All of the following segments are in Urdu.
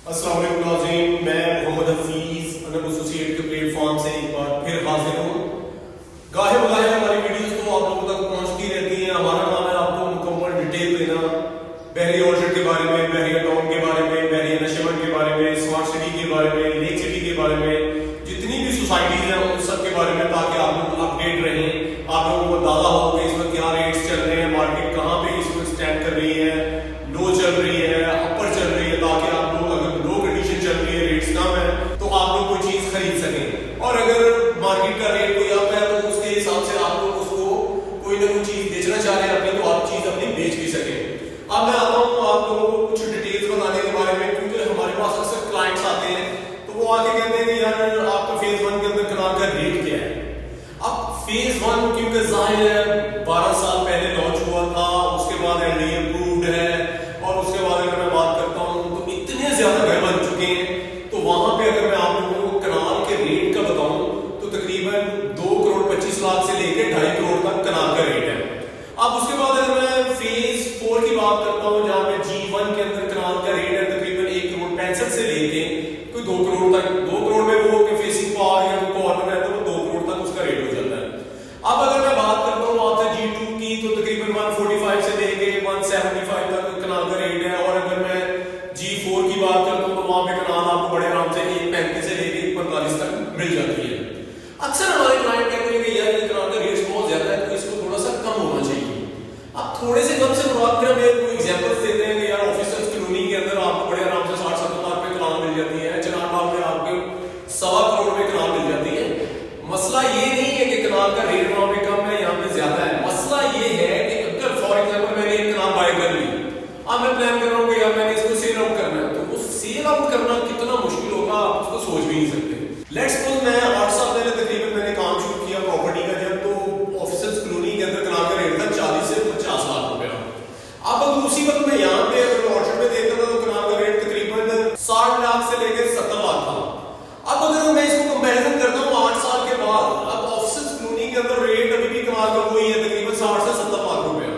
السلام علیکم ناظرین، میں محمد حفیظ انب ایسوسیٹ کے پلیٹ فارم سے ایک بار پھر حاضر ہوں۔ گاہے بگاہے ہماری ویڈیوز تو آپ لوگوں تک پہنچتی رہتی ہیں۔ ہمارا کام ہے آپ کو مکمل ڈیٹیل دینا، بحریہ اورچرڈ کے بارے میں، بحریہ ٹاؤن کے بارے میں، بحریہ نشیمن کے بارے میں، اسمارٹ سٹی کے بارے میں، لیک سٹی کے بارے میں، جتنی بھی سوسائٹیز ہیں ان سب کے بارے میں، تاکہ آپ لوگ اپڈیٹ رہیں، آپ لوگوں کو اندازہ ہو کہ اس وقت کیا ریٹس چل رہے ہیں، مارکیٹ کہاں پہ اس وقت اسٹینڈ کر رہی ہے، لو چل رہی ہے، اپر چل رہی ہے، تاکہ آپ لوگ اگر لو کنڈیشن چل رہی ہے، ریٹس کم ہے تو آپ لوگ کوئی چیز خرید سکیں، اور اگر مارکیٹ کا ریٹ کوئی اپ ہے تو اس کے حساب سے آپ لوگ اس کو کوئی نہ کوئی چیز بیچنا چاہ رہے ہیں اپنی، تو آپ چیز اپنی بیچ بھی سکیں۔ اب میں آتا ہوں آپ لوگوں کو کچھ ڈیٹیلز بتانے کے بارے میں، کیونکہ ہمارے پاس اکثر کلائنٹس آتے ہیں تو وہ آ کے کہتے ہیں کہ یار آپ کا فیز 1 کے اندر کنال کا ریٹ کیا ہے۔ اب فیز 1 کیونکہ ظاہر ہے 12 سال پہلے لانچ ہوا تھا، اس کے بعد LD اپرووڈ ہے، اور اس کے بعد اگر میں بات کرتا ہوں تو اتنے زیادہ گھر بن چکے ہیں، تو وہاں پہ اگر میں آپ لوگوں کو کنال کے ریٹ کا بتاؤں تو تقریباً 2,25,00,000 سے لے کے 2.5 کروڑ تک کنال کا ریٹ ہے۔ اب اس کے بعد اگر میں فیز 4 کی بات کرتا ہوں، جہاں پہ G1 کے اندر کنال کا ریٹ ہے تقریباً 1,65,00,000 سے لے کے کوئی 2 کروڑ تک۔ 2 کروڑ میں وہ کہ فیسنگ پار یا کارنر ہے تو وہ 2 کروڑ تک اس کا ریٹ ہو جاتا ہے۔ اب اگر میں بات کرتا ہوں آپ سے G2 کی تو تقریباً 145 سے لے کے 175 تک کنال کا ریٹ ہے، اور اگر میں G4 کی بات کرتا ہوں تو وہاں پہ کنال آپ کو بڑے آرام سے 135 سے لے کے 145 تک مل جاتی ہے۔ اکثر ہمارے کلائنٹ کہتے ہیں کہ یار یہ کنال کا ریٹ بہت زیادہ ہے تو اس کو تھوڑا سا کم ہونا چاہیے۔ اب تھوڑے سے کم سے مراد پھر ہم ایک ایگزامپل دیتے ہیں کہ یار آفیسرز کالونی کے اندر آپ کو بڑے آرام سے 60-70 لاکھ پہ کنال مل جاتی ہے، چنار باغ میں آپ کو 1.25 کروڑ میں کنال مل جاتی ہے۔ مسئلہ یہ نہیں ہے کہ کنال کا ریٹ وہاں پہ کم ہے یہاں پہ زیادہ ہے، مسئلہ یہ ہے کہ اگر فار ایگزامپل میں نے ایک کنال بائی کر لی، اب میں پلان کر رہا ہوں کہ یار میں نے اس کو سیل آؤٹ کرنا ہے، تو اس سیل آؤٹ کرنا کتنا مشکل ہوگا آپ اس کو سوچ بھی نہیں سکتے۔ لیٹس سپوز میں 8 سال پہلے تقریباً میں نے کام شروع کیا پراپرٹی کا جب، تو آفیسرز کالونی کے اندر کنال کا ریٹ تھا 40 سے 50 لاکھ روپیہ۔ اب اگر اسی وقت میں یہاں پہ اگر آرچرڈ میں دیکھتا تھا تو کنال کا ریٹ تقریباً 60 لاکھ سے لے کے 70 لاکھ تھا۔ اب اگر میں اس کو کمپیریزن کرتا ہوں 8 سال کے بعد، اب آفیسرز کالونی کے اندر ریٹ ابھی بھی کنال کا وہی ہے تقریباً 60 سے 70 لاکھ روپیہ۔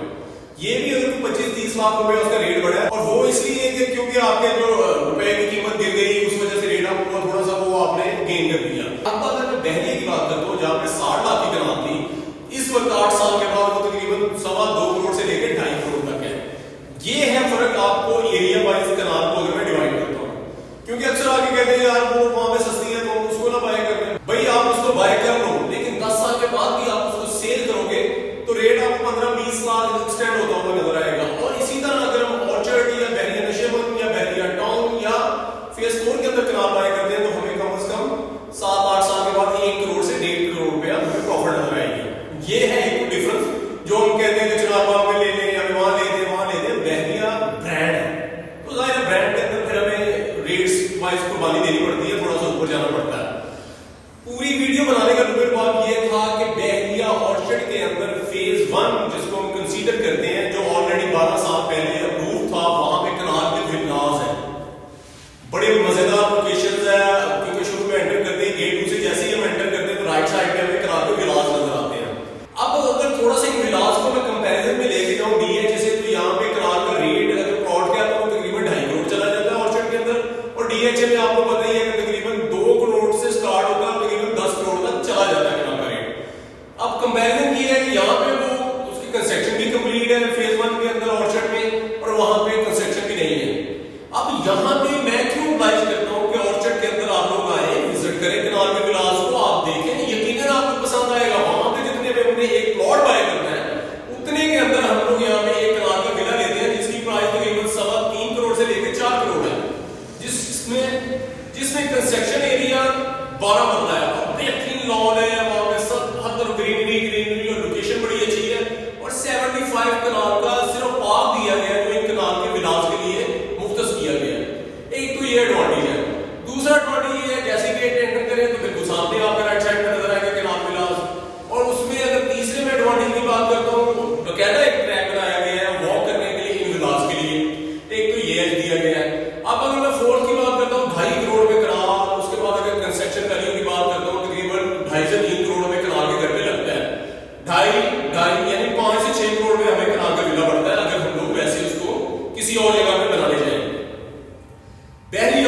یہ بھی اگر 25-30 لاکھ روپے اس کا ریٹ بڑھا ہے، اور وہ اس لیے کہ کیونکہ آپ کے جو روپے کی قیمت گر گئی اس وجہ سے ریٹ آپ کو تھوڑا سا وہ آپ نے گین کر دیا۔ اب اگر میں بحریہ کی بات کرتا ہوں جہاں پہ 60 لاکھ کی کنال تھی، اس وقت 8 سال کے بعد وہ تقریباً 2.25 کروڑ سے لے کے 2.5 کروڑ تک ہے۔ یہ ہے فرق آپ کو ایریا وائز کنال کو اگر میں ڈیوائڈ کرتا ہوں، کیونکہ اکثر آگے کہتے ہیں یار وہ وہاں پہ سستی ہے تو ہم اس کو نہ بائی کر لیں۔ بھائی آپ اس کو بائی کر لو، لیکن 10 سال کے بعد بھی آپ اس کو سیل کرو گے تو ریٹ آپ کو 15-20 لاکھ ایکسٹینڈ ہوتا ہوا نظر آئے گا۔ اور اسی طرح اگر ہم آرچرڈ یا بحریہ نشیمن یا بحریہ ٹاؤن یا فیز 4 کے اندر کنال بائی کرتے ہیں تو ہمیں کم از کم 7-8 سال کے بعد 1 کروڑ سے 1.5 کروڑ روپیہ ہمیں پروفٹ نظر آئے گی۔ یہ ہے ایک ڈفرنس جو ہم کہتے ہیں کہ چنار باغ میں لے لیں یا وہاں لے دیں وہاں لے دیں۔ بحریہ برانڈ ہے تو ظاہر ہے برانڈ کے اندر پھر ہمیں ریٹس وائز قربانی دینی پڑتی ہے، تھوڑا سا اوپر جانا پڑتا ہے۔ پوری ویڈیو بنانے کا لبر بات یہ تھا کہ بحریہ آرچرڈ کے اندر فیز 1 جس کو ہم کنسیڈر کرتے ہیں، جو آلریڈی 12 سال پہلے اپروو تھا، وہاں پہ کنال کے ولاز ہیں، بڑے مزیدار لوکیشنز ہیں، کیونکہ شروع میں انٹر کرتے ہیں گیٹ 2 سے، جیسے ہی ہم انٹر کرتے ہیں تو رائٹ سائڈ پہ ہمیں کنال کے ولاز نظر آتے ہیں۔ اب اگر تھوڑا سا ان ولاز کو میں کمپیریزن میں لے کے جاؤں DH سے، تو یہاں پہ کنال کا ریٹ اگر پلاٹ کا تو وہ تقریباً 2.5 کروڑ چلا جاتا ہے آرچرڈ کے اندر، اور DH میں آپ کو پتہ ہی ہے کہ تقریباً 2 کروڑ سے سٹارٹ ہوتا ہے اور تقریباً 10 کروڑ تک چلا جاتا ہے کنال کا ریٹ۔ اب کمپیریزن یہ ہے کہ یہاں پہ وہ اس کی کنسٹرکشن بھی کمپلیٹ ہے فیز 1 کے اندر آرچرڈ میں، اور وہاں پہ کنسٹرکشن بھی نہیں ہے۔ اب یہاں پہ میں کیوں ادوائز کرتا ہوں کہ آرچرڈ کے اندر آپ لوگ آئیں، وزٹ کریں کنال کے ولاز کو، آپ دیکھیں، یقیناً آپ کو پسند آئے گا۔ وہاں پہ جتنے پہ ہم نے ایک پلاٹ بائی کرنا ہے اتنے کے اندر ہم لوگ یہاں پہ ایک کنال کا ولا لیتے ہیں جس کی پرائس تقریباً 3.25 کروڑ سے لے کے 4 کروڑ ہے، جس میں کنسٹرکشن ایریا 12 مرلہ ہے، بہترین لان ہے، وہاں پہ سب ہر طرف گرینری اور لوکیشن بڑی اچھی ہے، اور 75 کنال کا صرف پارک دیا گیا ہے جو ان کنال کے ولاز کے لیے مختص کیا گیا ہے۔ ایک تو یہ ایڈوانٹیج ہے۔ دوسرا ایڈوانٹیج یہ ہے جیسے گیٹ انٹر کریں تو بالکل سامنے آپ کے رائٹ سائڈ میں نظر آئے گا کنال ولاز، اور اس میں اگر تیسرے میں ایڈوانٹیج کی بات کرتا ہوں، باقاعدہ ایک ٹریک بنایا گیا ہے واک کرنے کے لیے ان ولاز کے لیے، ایک تو یہ ایج دیا گیا ہے۔ اب اگر میں 4 کی بات کرتا ہوں 2.5 کروڑ میں کنال، اس کے بعد اگر کنسٹرکشن ویلیو کی بات کرتا ہوں تقریباً 2.5 سے 3 کروڑ میں کنال کے گھر پہ لگتا ہے، 2.5 یعنی 5 سے 6 کروڑ میں ہمیں کنال کا ولا پڑتا ہے اگر ہم لوگ ویسے اس کو کسی اور جگہ پہ بنانے جائیں۔ بحریہ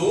2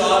4